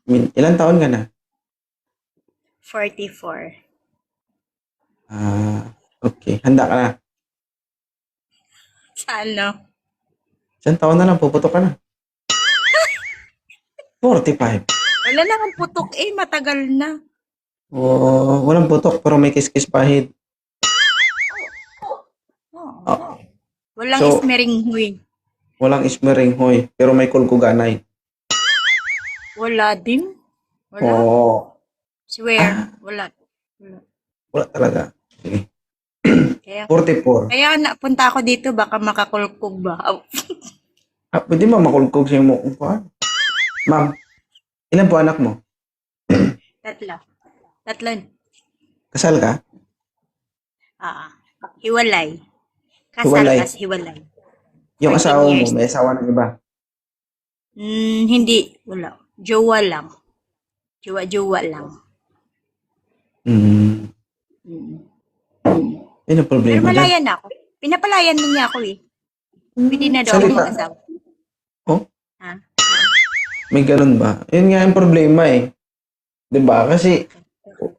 Ilan taon ka na? 44. Okay. Handa ka na. Sa ano? Isang taon na lang, puputok ka na. 45. Wala na akong putok matagal na. Oo, walang putok pero may kiss-kiss pahid. Oo. Ah, Walang so, ismeringhoy. walang ismering hoy, pero may kulkuganay. Wala din. Wala. Oo. Swear. Wala. Wala. Wala talaga. Sige. Kaya, 44. kaya napunta ako dito, baka makakulkog ba? Pwede ba makulkog siya mo kung paano? Ma'am, ilan po anak mo? Tatlo. Tatlo. Kasal ka? Hiwalay. Kasal Hiwalay. kas hiwalay. Yung 14 asawa mo, years. may asawa ng iba. Hindi. Wala. Jowa lang. Jowa lang. Hmm. Mm. Yun ang Pero problema dyan. malayan ako. Pinapalayan din niya ako Pwede na daw Salita. akong asawa. Oh, Ha? may ganun ba? Yun nga yung problema eh. 'Di ba? Kasi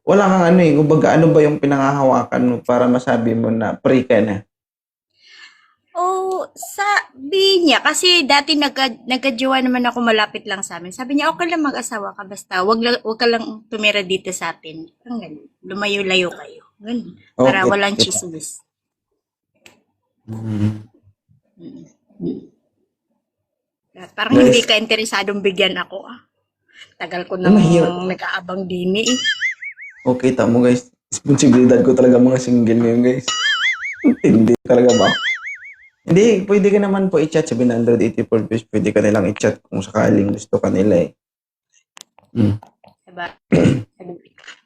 wala kang ano eh. Kumbaga, ano ba yung pinangahawakan mo para masabi mo na pre ka na? Oh, sabi niya, kasi dati nagkajowa naman ako malapit lang sa amin. Sabi niya, okay lang mag-asawa ka, basta wag ka lang tumira dito sa atin. Ang ganun. Lumayo-layo kayo. Ganun. Para Okay. walang chismis. Hmm. Parang Guys, hindi ka interesadong bigyan ako. Tagal ko ang nang mahirap. nag-aabang dini Okay, tamo guys. Responsibilidad ko talaga mga single ngayon guys. Hindi talaga ba? Hindi, pwede ka naman po i-chat sa 784 views. Pwede ka nilang i-chat kung sakaling gusto ka nila eh. Hmm. Diba?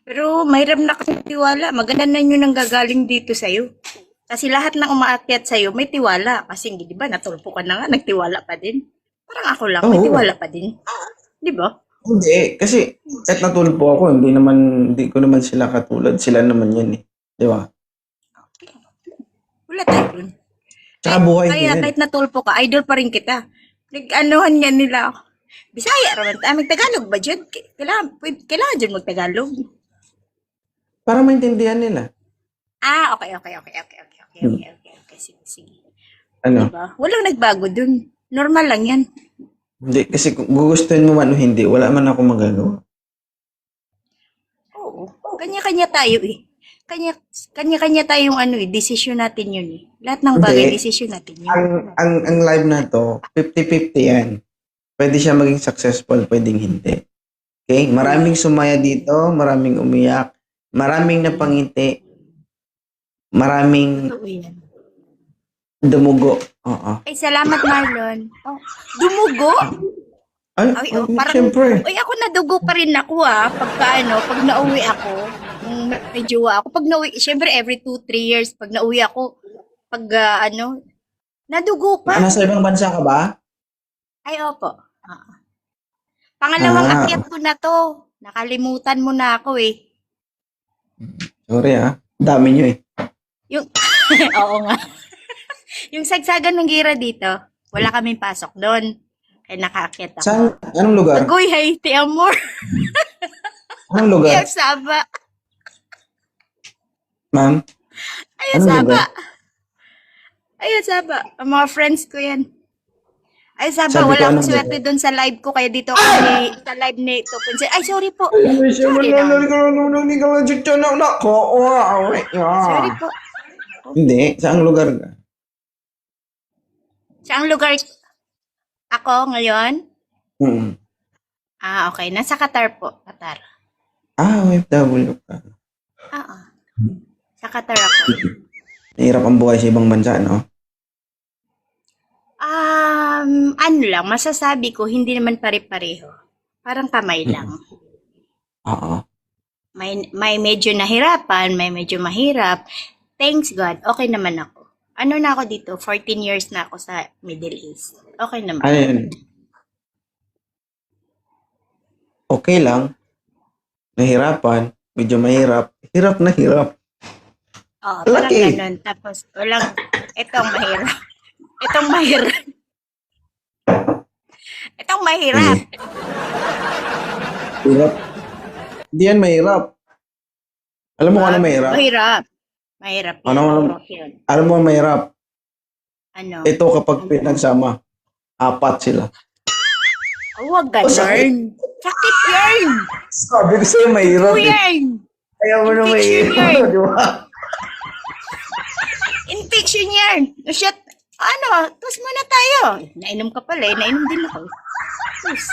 Pero mahirap na kasi tiwala. Maganda na yun ang gagaling dito sa'yo. Kasi lahat ng umaakyat sa'yo may tiwala. Kasi di ba, natulpo ka na nga, nagtiwala pa din. Parang ako lang, may Oo. tiwala pa din. Di ba? Hindi, kasi kahit natulpo ako, hindi ko naman sila katulad. Sila naman yan eh. Di ba? Wala tayo dun. Tsaka buhay ko Kaya yan. kahit natulpo ka, idol pa rin kita. Nag-anuhan nga nila ako. Bisaya raman. Aming Tagalog ba dyan? Kailangan dyan mag-Tagalog. Para maintindihan nila. Okay. Sige. Ano? Diba? Walang nagbago dun. Normal lang yan. Hindi, kasi kung gugustuhin mo man o hindi, wala man ako magagawa. Oo. Kanya-kanya tayo Kanya-kanya tayong desisyon natin yun Lahat ng bagay, Hindi. desisyon natin yun. Ang live na to, 50-50 yan. Pwede siya maging successful, pwedeng hindi. Okay? Maraming sumaya dito, maraming umiyak, maraming napangiti, maraming Totoo yan. dumugo. Oo. Ay, salamat Marlon. Oh, dumugo? Ay, parang, Siyempre. ako nadugo pa rin ako pag nauwi ako, nung may jowa ako, pag nauwi, syempre every 2-3 years, pag nauwi ako, pag nadugo pa. Nasa ibang bansa ka ba? Ay, opo. Pangalawang Ah, akyat ko na to. Nakalimutan mo na ako sorry dami nyo eh. Yung, oo nga. Yung sagsagan ng gira dito, wala kaming pasok doon. Kaya nakaakyat ako. Saan? Anong lugar? Agoy, Haiti Amor. Anong lugar? Ay, Saba. Ma'am? Ay, Anong Saba. lugar? Ay, Saba. Ang mga friends ko yan. Ay, Saba, Sabi ko, wala akong anong swerte lugar? doon sa live ko. Kaya dito ako sa live ni Tupin. Ay, sorry po. Ay, Sorry naman. Sorry po. Hindi, saang lugar ka? Saang lugar ako ngayon? Hmm. Okay. Nasa Qatar po. Qatar. OFW ka. Oo. Sa Qatar ako. Nahirap ang buhay sa ibang bansa, no? Ano lang, masasabi ko, hindi naman pare-pareho. Parang kamay lang. Oo. May medyo nahirapan, may medyo mahirap. Thanks God, okay naman ako. Ano na ako dito? 14 years na ako sa Middle East. Okay naman. Ayun. Okay lang. Nahirapan. Medyo mahirap. Hirap na hirap. Oo, parang Laki. ganun. Tapos, itong mahirap. Itong mahirap. Itong mahirap. Hirap. Hindi yan mahirap. Alam mo kung ano mahirap? Mahirap. Mahirap yan. Ano? Turok yun. Alam mo ang mahirap? Ano? Ito kapag pinagsama, 4 sila. Huwag ganun. Sakit yan. Sabi ko sa'yo mahirap. O yan. Kaya mo na Infection mahirap. yan. Di ba? Infection yan. O shit. Ano? Tos muna tayo. Nainom ka pala eh. Nainom din ako. Tos.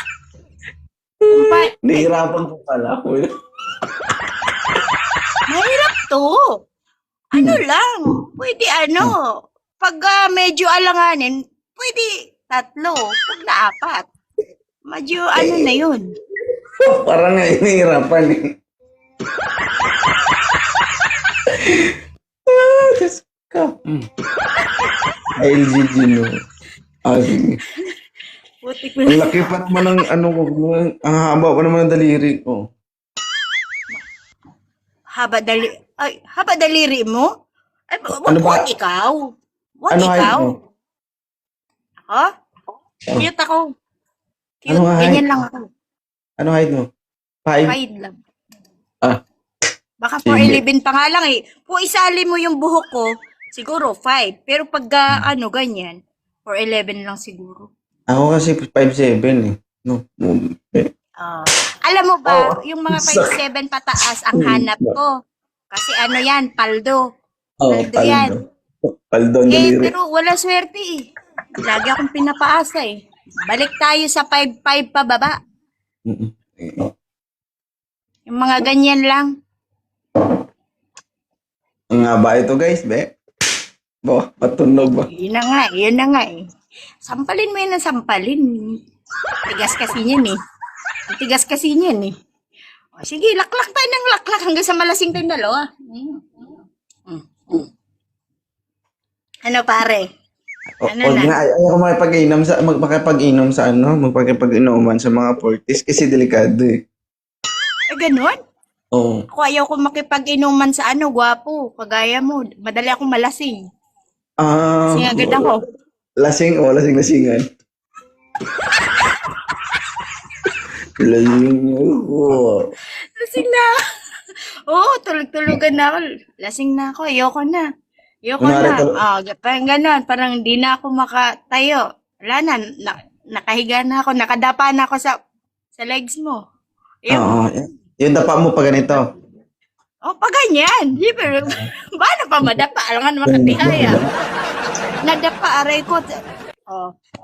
Nahihirapan ko pala. Mahirap to. Ano lang. Pwede ano. Pag medyo alanganin, pwede 3. Pag na 4. Medyo ano na yun. Parang nahihirapan eh. Diyos ka. LGG no. Sige. Putik Ang laki pa naman ng ano ko. Ang haba pa naman ng daliri ko. haba daliri mo? Ay, Ano ba? what ikaw? What Ano height ikaw? mo? Ako? Cute ako. Cute. Ano height? Ganyan lang ako. Ano height mo? 5? Wide lang. Ah. Baka Sige. 4'11 pa nga lang eh. Kung isali mo yung buhok ko, siguro 5. Pero pag ganyan, 4'11 lang siguro. Ako kasi 5'7 eh. No. Alam mo ba, Oh, yung mga sakit. 5'7 pataas ang hanap ko. Kasi ano yan, paldo. Oh, Paldo yan. Paldo ang daliri. Pero wala swerte eh. Lagi akong pinapaasa eh. Balik tayo sa 5'5 pababa. Mm-mm. Yung mga ganyan lang. Ang haba ito guys, be. Bo, patunog ba? Yun na nga eh. Sampalin mo yun ng sampalin. Tigas kasi niyan eh. Ang tigas kasi niyan eh. O, sige, laklak tayo ng laklak hanggang sa malasing tayong dalawa. Ano pare? Ano Huwag na? na, ayaw ko magpakipag-inom sa magpakipag-inuman sa mga 40s kasi delikado eh. Ganun? Oo. Ako ayaw ko makipag-inuman sa gwapo. Kagaya mo, madali akong malasing. Kasi agad ako. Lasing o lasing-lasingan. Lasing ako. Lasing na. Oo, tulog-tulogan na ako. Lasing na ako. Ayoko na. Kunwari, Parang ganon. Parang hindi na ako makatayo. Wala na. Nakahiga na ako. Nakadapa na ako sa legs mo. Ayun. Oo. Yung dapa mo pa ganito. Pa ganyan. Siyempre, paano pa madapa? Alangan makatihaya. Nadapa, aray ko.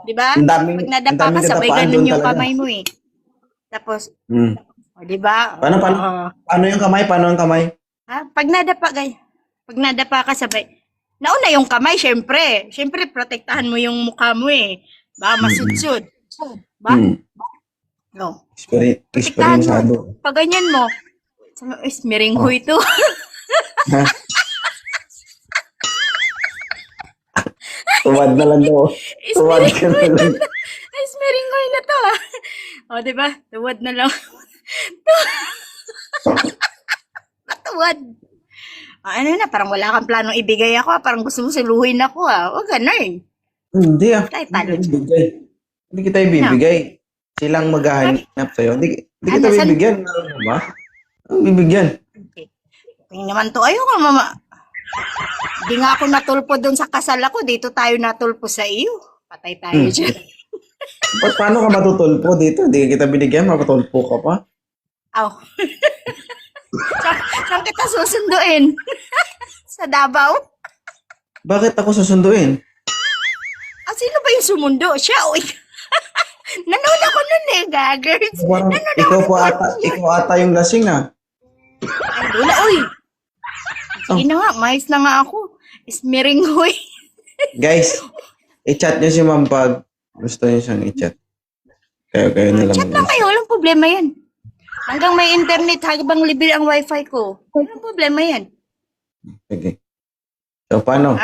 Di ba? Ang daming- Pag nadapa ang daming ka, sabay dadapaan ganun doon yung talaga. kamay mo eh. Tapos, Hmm. di ba? Paano? Paano yung kamay? Paano ang kamay? Pag nadapa ka, sabay. Nauna yung kamay, syempre. Syempre, protektahan mo yung mukha mo eh. Baka masudsud. Ba? No. Protektahan Experiensado. mo. Pag ganyan mo, meringho ito. Tuwad na lang daw. Tuwad ka na lang. Meringhoy na to ah. Di ba? Tuwad na lang. Matuwad. Ano na, parang wala kang planong ibigay ako. Parang gusto mo suluhin ako Huwag ganun. Hindi ah. Tayo pala. Hindi kita ibibigay. Silang maghahanap sa'yo. Hindi kita Saan? bibigyan. Ano ba? Ang bibigyan. Tingin naman to. Ayoko mama. Hindi nga ako natulpo doon sa kasal ako. Dito tayo natulpo sa iyo. Patay tayo dyan. Paano ka matutulpo dito? Hindi kita binigyan, mapatulpo ka pa. Saan kita susunduin? Sa Davao? Bakit ako susunduin? Sino ba yung sumundo? Siya o nanood ako nun gaggers. Parang ikaw ata yung lasing ah. Ay, dula, uy. Sige na nga, mais na nga ako. Ismiringhoy. Guys, i-chat nyo si Ma'am pag gusto nyo siyang i-chat. Kayo na lang. Chat lang kayo, walang problema yan. Hanggang may internet, habang libre ang wifi ko. Walang problema yan. Sige. So, paano?